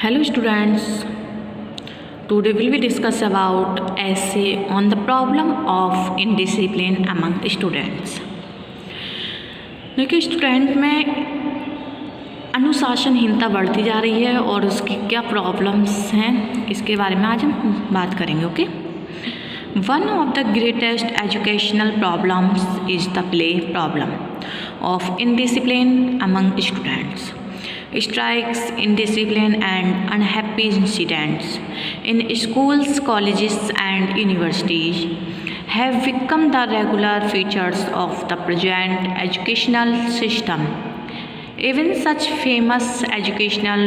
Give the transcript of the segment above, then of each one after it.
Hello students, today we will discuss about essay on the problem of indiscipline among students. देखिए student में अनुशासनहीनता बढ़ती जा रही है और उसकी क्या प्रॉब्लम्स हैं इसके बारे में आज हम बात करेंगे. Okay, one of the greatest educational problems is the play problem of indiscipline among students. Strikes, indiscipline and unhappy incidents in schools, colleges and universities have become the regular features of the present educational system. Even such famous educational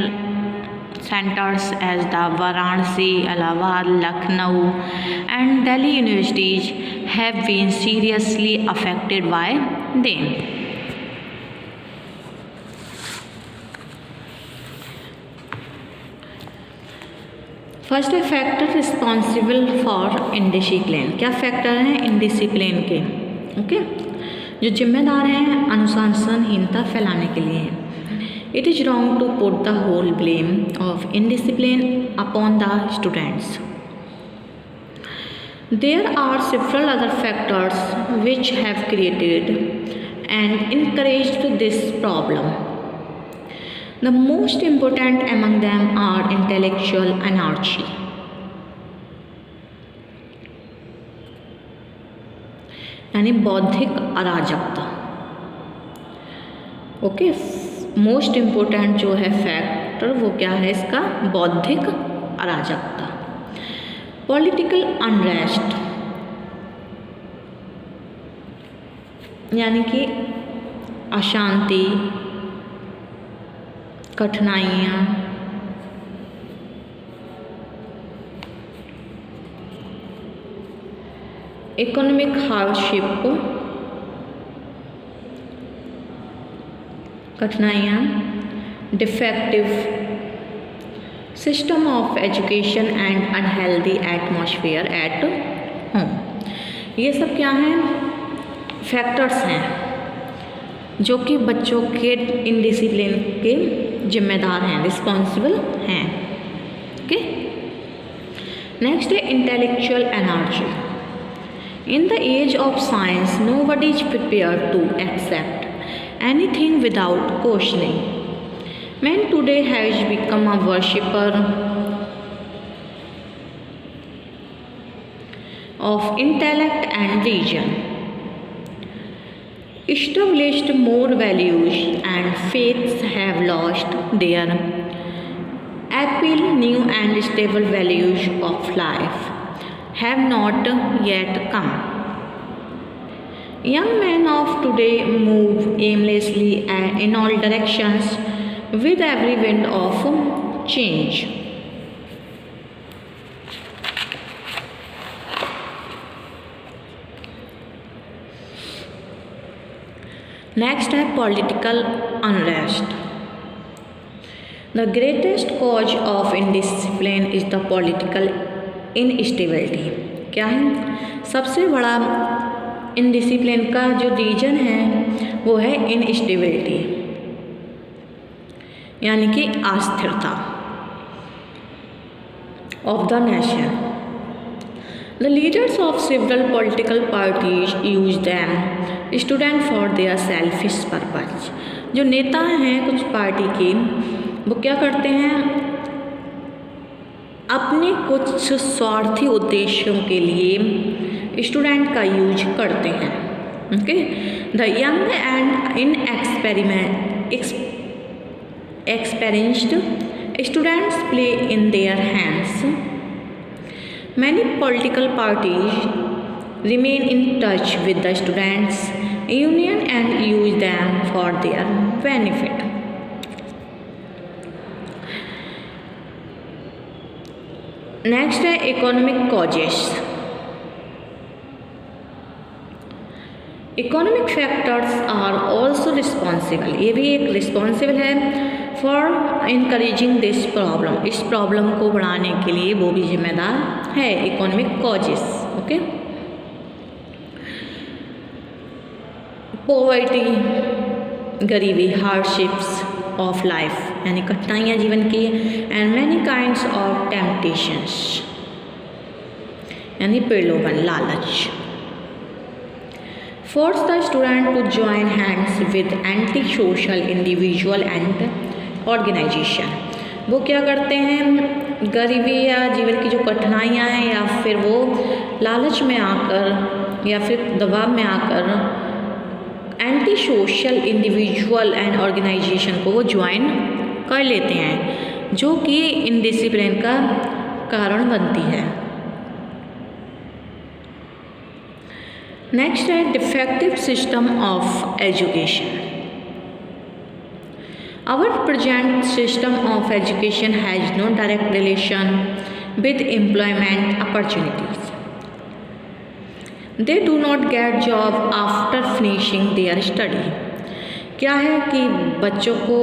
centers as the Varanasi, Allahabad, Lucknow and Delhi universities have been seriously affected by them. First है factor responsible for indiscipline. क्या factor हैं indiscipline के? Okay, जो जिम्मेदार हैं अनुशासनहीनता फैलाने के लिए. It is wrong to put the whole blame of indiscipline upon the students. There are several other factors which have created and encouraged this problem. The most important among them are intellectual anarchy. यानी बौद्धिक अराजकता. Okay, most important जो है factor वो क्या है इसका? बौद्धिक अराजकता. पॉलिटिकल अनरेस्ट यानी कि अशांति, कठिनाइयाँ, इकोनॉमिक हार्डशिप, कठिनाइयाँ, defective system of education and unhealthy atmosphere at home. ये सब क्या हैं? फैक्टर्स हैं जो कि बच्चों के इनडिसिप्लिन के जिम्मेदार हैं, रिस्पॉन्सिबल हैं. ओके, नेक्स्ट है intellectual energy. In the age of science nobody is prepare to accept anything without questioning. Man today has become a worshipper of intellect and reason. Established more values and faiths have lost their appeal. New and stable values of life have not yet come. Young men of today move aimlessly in all directions with every wind of change. Next है political unrest. The greatest cause of indiscipline is the political instability. क्या है? सबसे बड़ा indiscipline का जो reason है वो है इनस्टेबिलिटी यानी कि अस्थिरता of the nation. The leaders of several political parties use them student for their selfish purpose. जो नेता हैं कुछ पार्टी के वो क्या करते हैं? अपने कुछ स्वार्थी उद्देश्यों के लिए स्टूडेंट का यूज करते हैं. Okay, the young and experienced students play in their hands. Many political parties remain in touch with the students' union and use them for their benefit. Next है economic causes. Economic factors are also responsible. ये भी एक responsible है for encouraging this problem. इस problem को बढ़ाने के लिए वो भी जिम्मेदार है. Economic causes. ओके, पॉवर्टी, गरीबी, हार्डशिप्स ऑफ लाइफ, यानी कठिनाइयाँ जीवन की, and many kinds of temptations, यानी प्रलोभन, लालच। Force the student to join hands with anti social individual and organisation. वो क्या करते हैं, गरीबी या जीवन की जो कठिनाइयाँ हैं या फिर वो लालच में आकर या फिर दबाव में आकर anti social individual and organisation को वो ज्वाइन कर लेते हैं, जो कि इनडिसिप्लिन का कारण बनती है। नेक्स्ट है defective system of education. Our present system of education has no direct relation with employment opportunities. They do not get job after finishing their study. क्या है कि बच्चों को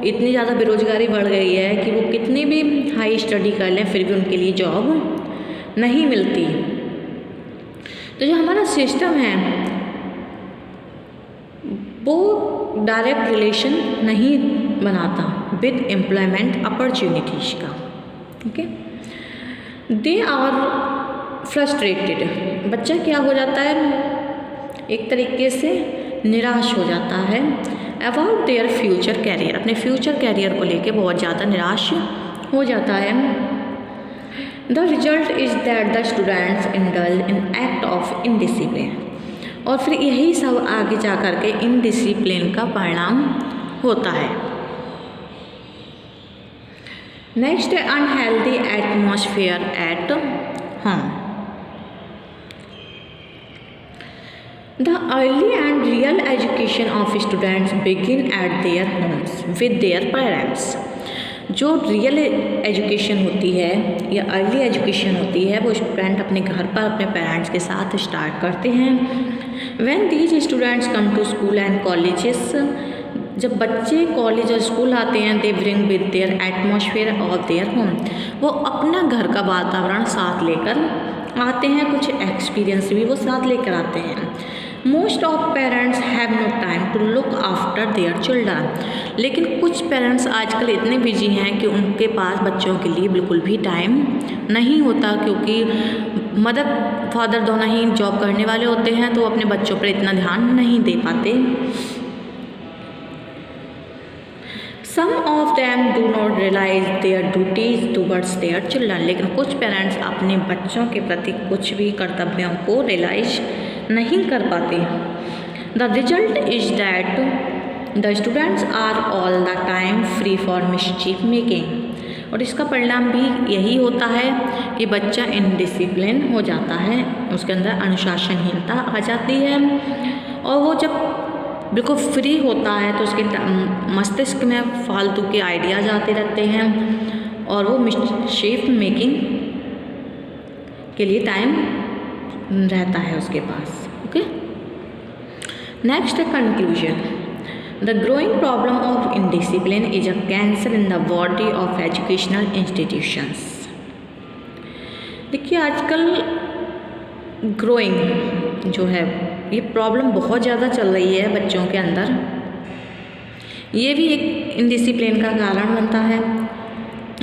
इतनी ज़्यादा बेरोजगारी बढ़ गई है कि वो कितनी भी हाई स्टडी कर लें फिर भी उनके लिए जॉब नहीं मिलती। तो जो हमारा सिस्टम है वो डायरेक्ट रिलेशन नहीं बनाता विद एम्प्लॉयमेंट अपॉर्चुनिटीज़ का। Okay, they are frustrated. बच्चा क्या हो जाता है, एक तरीके से निराश हो जाता है अबाउट देयर फ्यूचर कैरियर, अपने फ्यूचर कैरियर को लेके बहुत ज़्यादा निराश हो जाता है। The result is that the students indulge in act of indiscipline, और फिर यही सब आगे जा कर के इनडिसिप्लिन का परिणाम होता है। नेक्स्ट है unhealthy atmosphere at home. The early and real education of students begin at their homes with their parents। जो रियल एजुकेशन होती है या अर्ली एजुकेशन होती है वो स्टूडेंट अपने घर पर अपने पेरेंट्स के साथ स्टार्ट करते हैं। When these students come to school and colleges, जब बच्चे कॉलेज और स्कूल आते हैं, they bring with their atmosphere of their home, वो अपना घर का वातावरण साथ लेकर आते हैं, कुछ एक्सपीरियंस भी वो साथ लेकर आते हैं। Most of parents have no time to look after their children. लेकिन कुछ पेरेंट्स आजकल इतने बिजी हैं कि उनके पास बच्चों के लिए बिल्कुल भी टाइम नहीं होता, क्योंकि मदर फादर दोनों ही जॉब करने वाले होते हैं, तो वो अपने बच्चों पर इतना ध्यान नहीं दे पाते। Some of them do not realize their duties towards their children. लेकिन कुछ पेरेंट्स अपने बच्चों के प्रति कुछ भी कर्तव्यों को रियलाइज नहीं कर पाते। The result is that the students are all the time free for mischief making, और इसका परिणाम भी यही होता है कि बच्चा इनडिसिप्लिन हो जाता है, उसके अंदर अनुशासनहीनता आ जाती है, और वो जब बिल्कुल फ्री होता है तो उसके मस्तिष्क में फालतू के आइडियाज़ आते रहते हैं और वो मिसचीफ मेकिंग के लिए टाइम रहता है उसके पास। ओके, नेक्स्ट है conclusion. The growing problem of indiscipline is a cancer in the body of educational institutions. देखिए आजकल ग्रोइंग जो है ये प्रॉब्लम बहुत ज़्यादा चल रही है बच्चों के अंदर, ये भी एक इनडिसिप्लिन का कारण बनता है।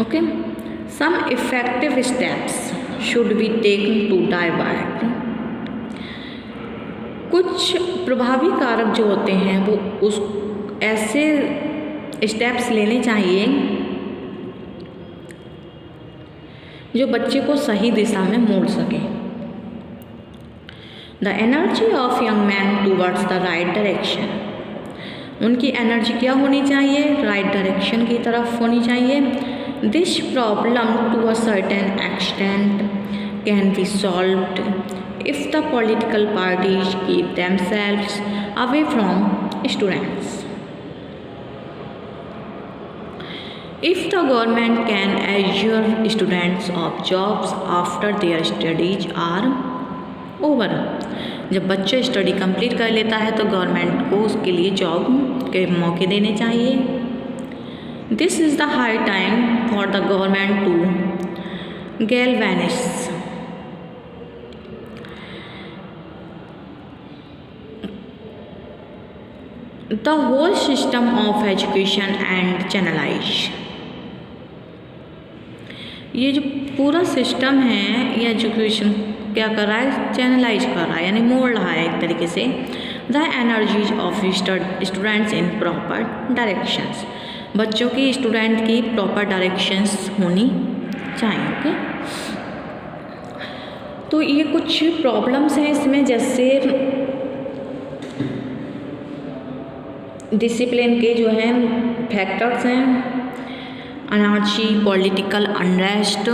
Okay, some effective steps should be taken to divert. कुछ प्रभावी कारक जो होते हैं वो उस ऐसे स्टेप्स लेने चाहिए जो बच्चे को सही दिशा में मोड़ सके। The energy of young man towards the right direction. उनकी एनर्जी क्या होनी चाहिए, राइट डायरेक्शन की तरफ होनी चाहिए। This problem to a certain extent can be solved if the political parties keep themselves away from students. If the government can assure students of jobs after their studies are over. जब बच्चा study complete कर लेता है तो government को उसके लिए job के मौके देने चाहिए। This is the high time for the government to galvanize the whole system of education and channelise. ये जो पूरा सिस्टम है ये एजुकेशन क्या कर रहा है, चैनलाइज कर रहा है, यानी मोड़ रहा है एक तरीके से the energies of students in proper directions. बच्चों की, स्टूडेंट की प्रॉपर डायरेक्शंस होनी चाहिए। ओके, तो ये कुछ प्रॉब्लम्स हैं इसमें, जैसे डिसिप्लिन के जो हैं फैक्टर्स हैं, anarchy, political unrest,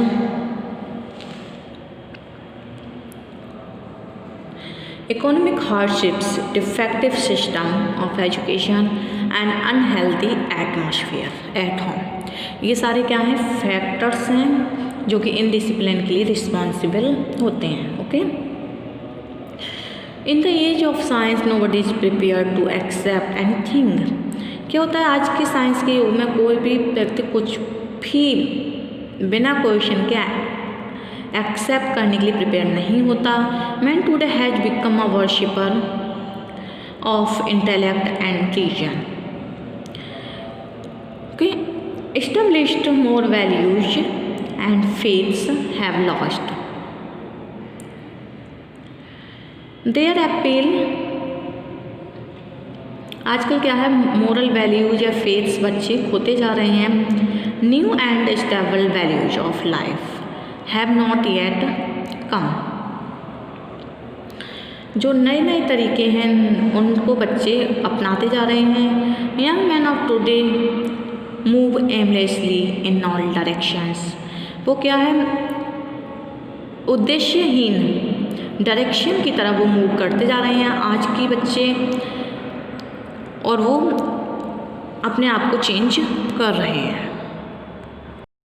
economic hardships, defective system of education and unhealthy atmosphere at home. ये सारे क्या हैं, फैक्टर्स हैं जो कि इनडिसिप्लिन के लिए रिस्पॉन्सिबल होते हैं। Okay, in the age of science nobody is prepare to accept anything. क्या होता है, आज के साइंस के युग में कोई भी व्यक्ति कुछ भी बिना क्वेश्चन के एक्सेप्ट करने के लिए प्रिपेयर नहीं होता। Man today has become a worshipper of intellect and reason. Okay, established more values and faiths have lost their appeal. आजकल क्या है, मोरल वैल्यूज या फेथ्स बच्चे खोते जा रहे हैं। New and stable values of life have not yet कम। जो नए नए तरीके हैं उनको बच्चे अपनाते जा रहे हैं। Young man of today move aimlessly in all directions. वो क्या है, उद्देश्यहीन डायरेक्शन की तरफ वो मूव करते जा रहे हैं आज के बच्चे, और वो अपने आप को चेंज कर रहे हैं।